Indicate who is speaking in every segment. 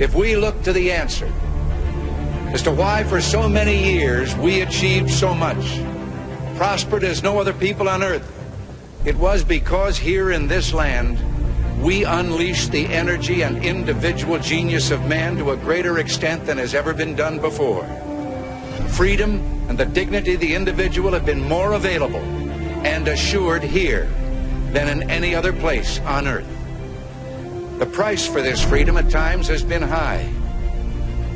Speaker 1: if we look to the answer as to why for so many years we achieved so much, prospered as no other people on earth, it was because here in this land we unleashed the energy and individual genius of man to a greater extent than has ever been done before. Freedom and the dignity of the individual have been more available and assured here than in any other place on earth. The price for this freedom at times has been high,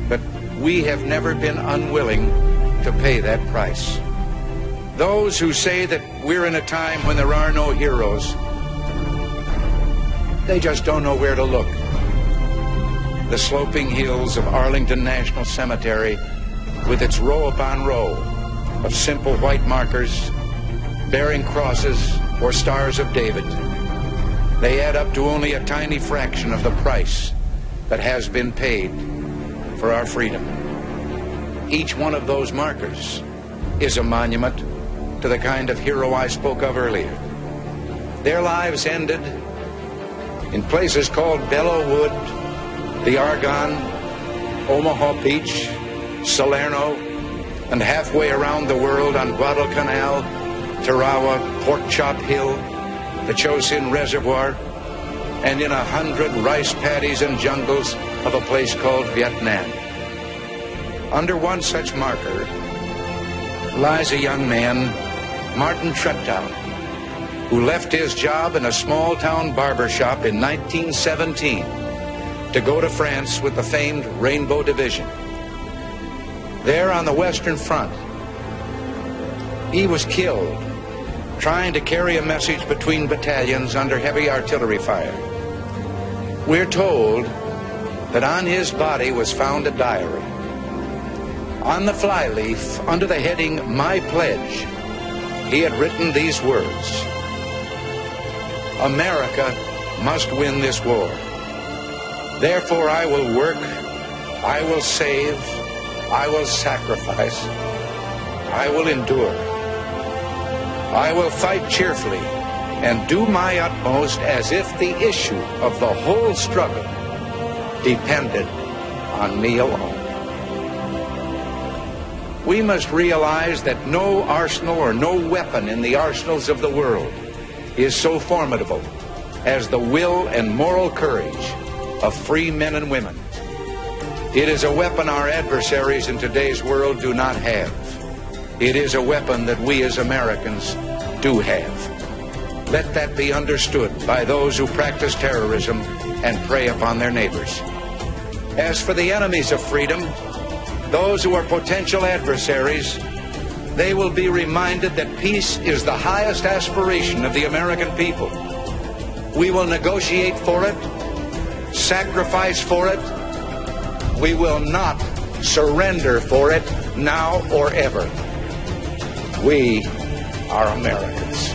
Speaker 1: but we have never been unwilling to pay that price. Those who say that we're in a time when there are no heroes, they just don't know where to look. The sloping hills of Arlington National Cemetery, with its row upon row of simple white markers bearing crosses or stars of David, they add up to only a tiny fraction of the price that has been paid for our freedom. Each one of those markers is a monument to the kind of hero I spoke of earlier. Their lives ended in places called Belleau Wood, the Argonne, Omaha Beach, Salerno, and halfway around the world on Guadalcanal, Tarawa, Pork Chop Hill, the Chosin Reservoir, and in 100 rice paddies and jungles of a place called Vietnam. Under one such marker lies a young man, Martin Treptow, who left his job in a small-town barber shop in 1917 to go to France with the famed Rainbow Division. There on the Western Front, he was killed trying to carry a message between battalions under heavy artillery fire. We're told that on his body was found a diary. On the flyleaf, under the heading, "My Pledge," he had written these words: "America must win this war. Therefore I will work, I will save, I will sacrifice, I will endure. I will fight cheerfully and do my utmost as if the issue of the whole struggle depended on me alone." We must realize that no arsenal or no weapon in the arsenals of the world is so formidable as the will and moral courage of free men and women. It is a weapon our adversaries in today's world do not have. It is a weapon that we as Americans do have. Let that be understood by those who practice terrorism and prey upon their neighbors. As for the enemies of freedom, those who are potential adversaries, they will be reminded that peace is the highest aspiration of the American people. We will negotiate for it, sacrifice for it. We will not surrender for it now or ever. We are Americans.